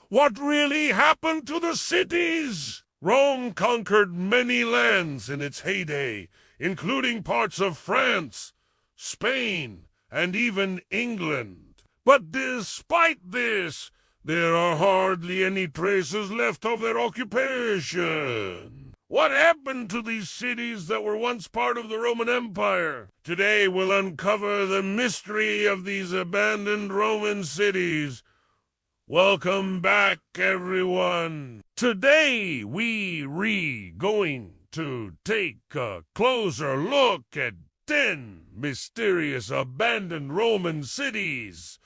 what really happened to the cities. Rome conquered many lands in its heyday, including parts of France, Spain, and even England. But despite this, there are hardly any traces left of their occupation. What happened to these cities that were once part of the Roman Empire? Today we'll uncover the mystery of these abandoned Roman cities. Welcome back, everyone. Today we're going to take a closer look at 10 mysterious abandoned Roman cities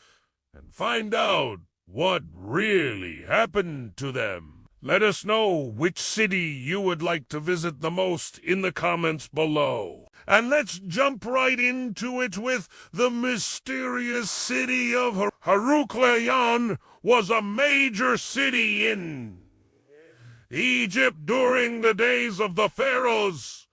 and find out what really happened to them. Let us know which city you would like to visit the most in the comments below. And let's jump right into it with the mysterious city of Heracleion. Was a major city in Egypt during the days of the pharaohs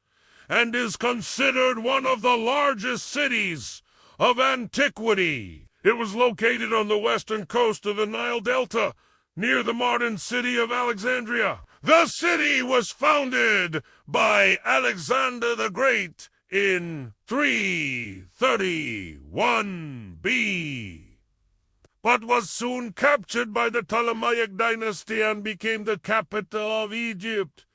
and is considered one of the largest cities of antiquity. It was located on the western coast of the Nile Delta, near the modern city of Alexandria. The city was founded by Alexander the Great in 331 B, but was soon captured by the Ptolemaic dynasty and became the capital of Egypt.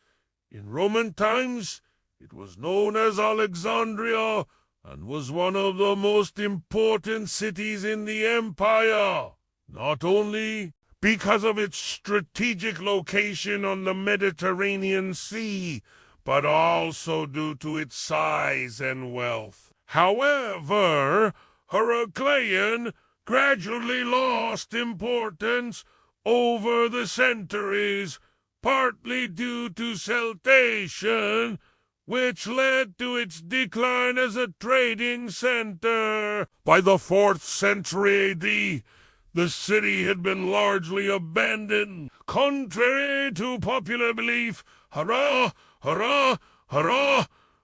In Roman times, it was known as Alexandria and was one of the most important cities in the empire, not only because of its strategic location on the Mediterranean Sea, but also due to its size and wealth. However, Heracleion gradually lost importance over the centuries, partly due to siltation, which led to its decline as a trading center. By the 4th century AD, the city had been largely abandoned. Contrary to popular belief, Hara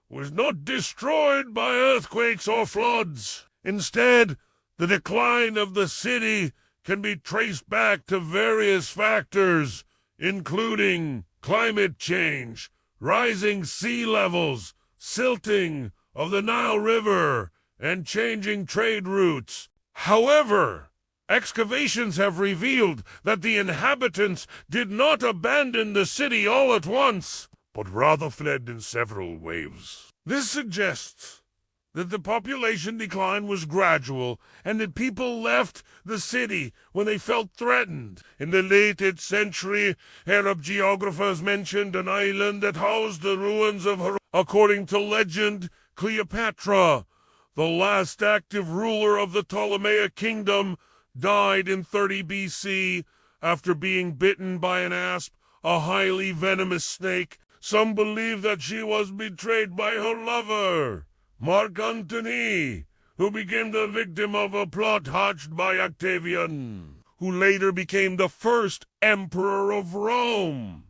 was not destroyed by earthquakes or floods. Instead, the decline of the city can be traced back to various factors, including climate change, rising sea levels, silting of the Nile River, and changing trade routes. However, excavations have revealed that the inhabitants did not abandon the city all at once, but rather fled in several waves. This suggests that the population decline was gradual and that people left the city when they felt threatened. In the late 8th century, Arab geographers mentioned an island that housed the ruins of according to legend, Cleopatra, the last active ruler of the Ptolemaic kingdom, died in 30 BC after being bitten by an asp, a highly venomous snake. Some believe that she was betrayed by her lover, Mark Antony, who became the victim of a plot hatched by Octavian, who later became the first emperor of Rome.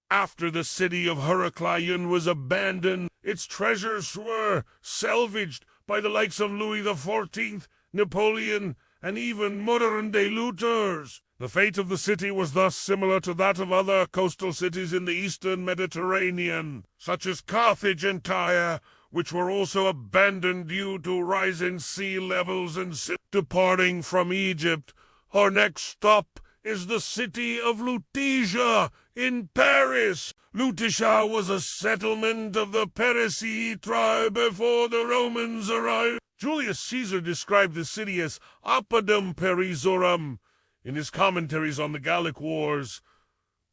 After the city of Heracleion was abandoned, its treasures were salvaged by the likes of Louis XIV, Napoleon, and even modern-day looters. The fate of the city was thus similar to that of other coastal cities in the eastern Mediterranean, such as Carthage and Tyre, which were also abandoned due to rising sea levels and departing from Egypt. Our next stop is the city of Lutetia in Paris. Lutetia was a settlement of the Parisii tribe before the Romans arrived. Julius Caesar described the city as Apodum Perizorum in his commentaries on the Gallic Wars.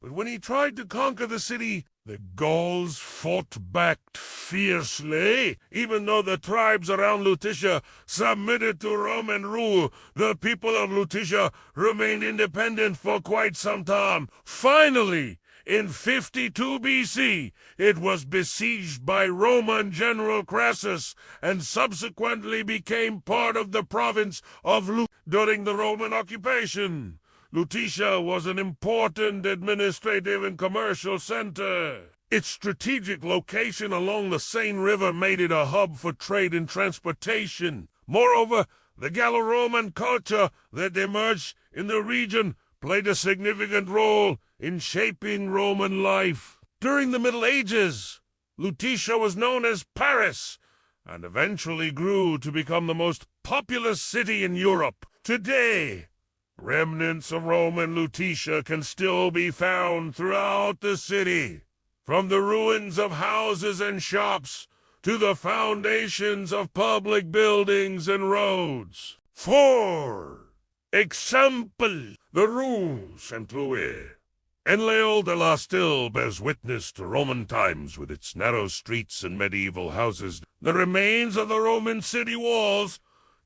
But when he tried to conquer the city, the Gauls fought back fiercely. Even though the tribes around Lutetia submitted to Roman rule, the people of Lutetia remained independent for quite some time. Finally, in 52 BC, it was besieged by Roman General Crassus and subsequently became part of the province of Lutetia during the Roman occupation. Lutetia was an important administrative and commercial center. Its strategic location along the Seine River made it a hub for trade and transportation. Moreover, the Gallo-Roman culture that emerged in the region played a significant role in shaping Roman life. During the Middle Ages, Lutetia was known as Paris, and eventually grew to become the most populous city in Europe. Today, remnants of Roman Lutetia can still be found throughout the city, from the ruins of houses and shops to the foundations of public buildings and roads. For example, the Rue Saint-Louis Enlève de la Still bears witness to Roman times with its narrow streets and medieval houses. The remains of the Roman city walls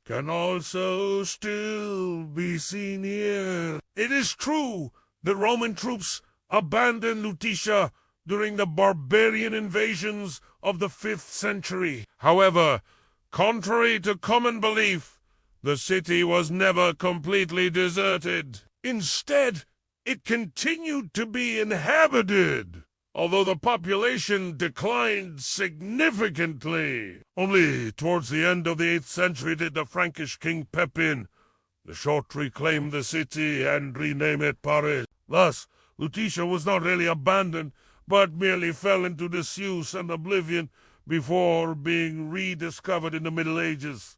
can also still be seen here. It is true that Roman troops abandoned Lutetia during the barbarian invasions of the 5th century. However, contrary to common belief, the city was never completely deserted. Instead, it continued to be inhabited, although the population declined significantly. Only towards the end of the 8th century did the Frankish king Pepin the Short reclaim the city and rename it Paris. Thus, Lutetia was not really abandoned, but merely fell into disuse and oblivion before being rediscovered in the Middle Ages.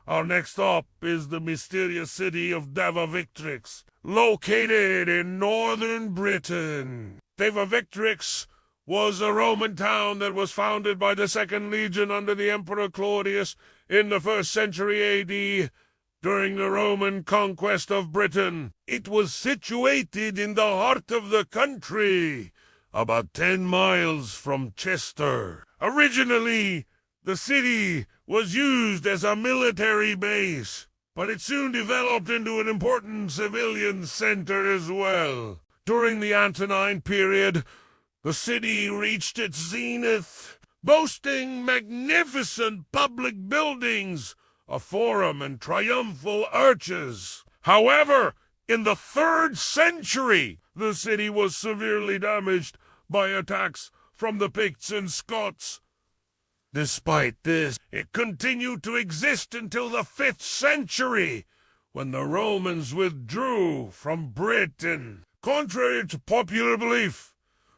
Our next stop is the mysterious city of Deva Victrix, located in northern Britain. Deva Victrix was a Roman town that was founded by the 2nd Legion under the Emperor Claudius in the 1st century AD during the Roman conquest of Britain. It was situated in the heart of the country, about 10 miles from Chester. Originally, the city was used as a military base, but it soon developed into an important civilian center as well. During the Antonine period, the city reached its zenith, boasting magnificent public buildings, a forum, and triumphal arches. However, in the 3rd century, the city was severely damaged by attacks from the Picts and Scots. Despite this, it continued to exist until the 5th century, when the Romans withdrew from Britain. Contrary to popular belief,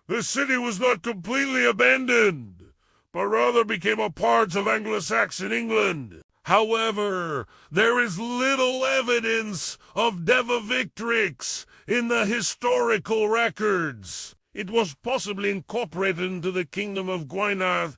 the city was not completely abandoned, but rather became a part of Anglo-Saxon England. However, there is little evidence of Deva Victrix in the historical records. It was possibly incorporated into the kingdom of Gwynedd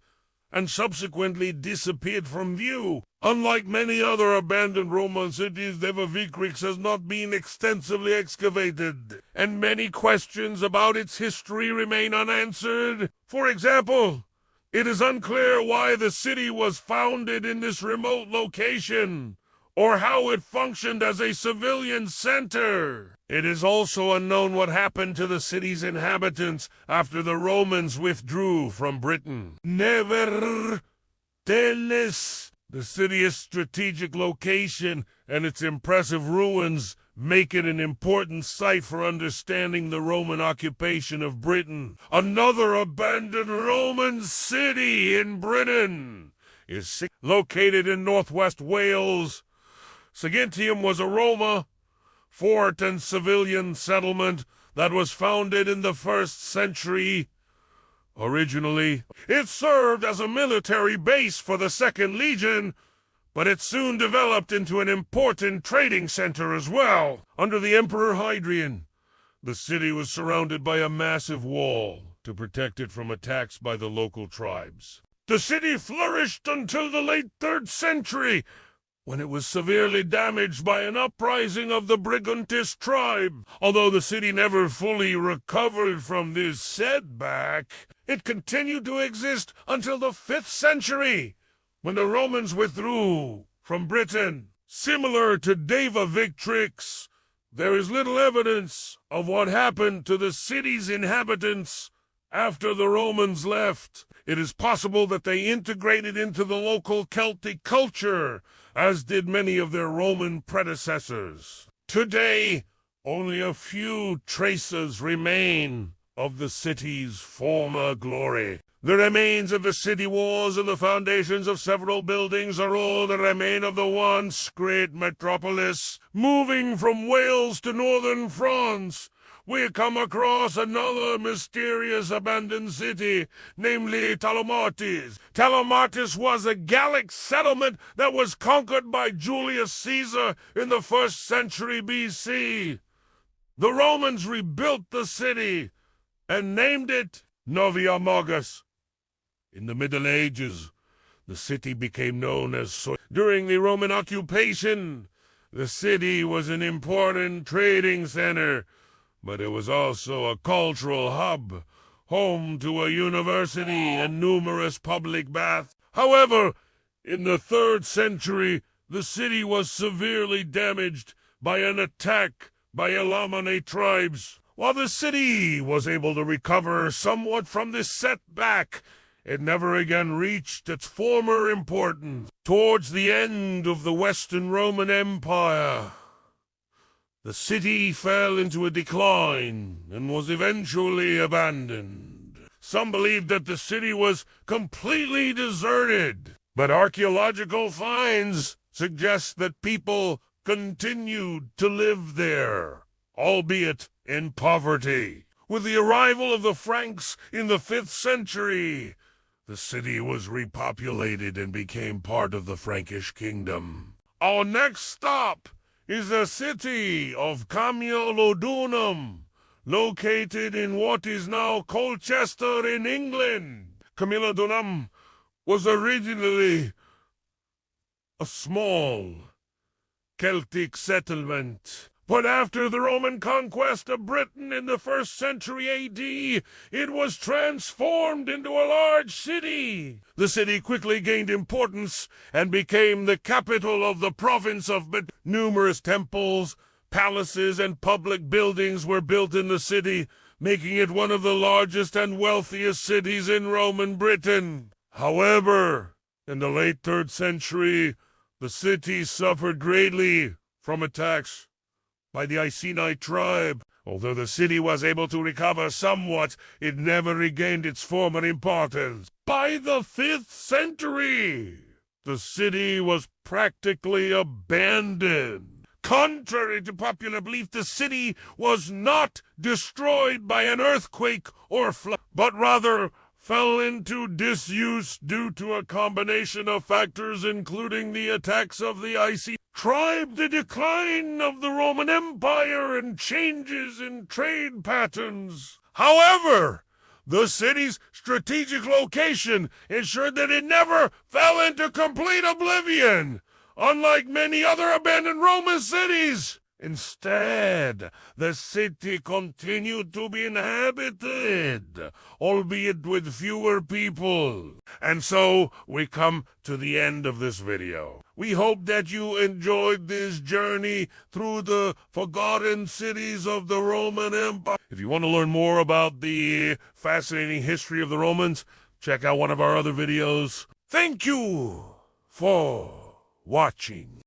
and subsequently disappeared from view. Unlike many other abandoned Roman cities, Deva Victrix has not been extensively excavated, and many questions about its history remain unanswered. For example, it is unclear why the city was founded in this remote location, or how it functioned as a civilian center. It is also unknown what happened to the city's inhabitants after the Romans withdrew from Britain. Nevertheless, the city's strategic location and its impressive ruins make it an important site for understanding the Roman occupation of Britain. Another abandoned Roman city in Britain is located in northwest Wales. Segontium was a Roma fort and civilian settlement that was founded in the 1st century. Originally, it served as a military base for the 2nd Legion, but it soon developed into an important trading center as well. Under the Emperor Hadrian, the city was surrounded by a massive wall to protect it from attacks by the local tribes. The city flourished until the late 3rd century, when it was severely damaged by an uprising of the Brigantist tribe. Although the city never fully recovered from this setback, it continued to exist until the 5th century, when the Romans withdrew from Britain. Similar to Deva Victrix, there is little evidence of what happened to the city's inhabitants after the Romans left. It is possible that they integrated into the local Celtic culture, as did many of their Roman predecessors. Today, only a few traces remain of the city's former glory. The remains of the city walls and the foundations of several buildings are all that remain of the once great metropolis. Moving from Wales to northern France, we come across another mysterious abandoned city, namely Talomartis. Talomartis was a Gallic settlement that was conquered by Julius Caesar in the 1st century BC. The Romans rebuilt the city and named it Noviomagus. In the Middle Ages, the city became known as Soissons. During the Roman occupation, the city was an important trading center, but it was also a cultural hub, home to a university and numerous public baths. However, in the 3rd century, the city was severely damaged by an attack by Elamane tribes. While the city was able to recover somewhat from this setback, it never again reached its former importance. Towards the end of the Western Roman Empire, the city fell into a decline and was eventually abandoned. Some believed that the city was completely deserted, but archaeological finds suggest that people continued to live there, albeit in poverty. With the arrival of the Franks in the 5th century, the city was repopulated and became part of the Frankish kingdom. Our next stop is the city of Camulodunum, located in what is now Colchester in England. Camulodunum was originally a small Celtic settlement, but after the Roman conquest of Britain in the 1st century AD, it was transformed into a large city. The city quickly gained importance and became the capital of the province of Bedtime. Numerous temples, palaces, and public buildings were built in the city, making it one of the largest and wealthiest cities in Roman Britain. However, in the late 3rd century, the city suffered greatly from attacks by the Iceni tribe. Although the city was able to recover somewhat, it never regained its former importance. By the 5th century, the city was practically abandoned. Contrary to popular belief, the city was not destroyed by an earthquake or flood, but rather fell into disuse due to a combination of factors, including the attacks of the Iceni tribe, the decline of the Roman Empire, and changes in trade patterns. However, the city's strategic location ensured that it never fell into complete oblivion, unlike many other abandoned Roman cities. Instead, the city continued to be inhabited, albeit with fewer people. And so, we come to the end of this video. We hope that you enjoyed this journey through the forgotten cities of the Roman Empire. If you want to learn more about the fascinating history of the Romans, check out one of our other videos. Thank you for watching.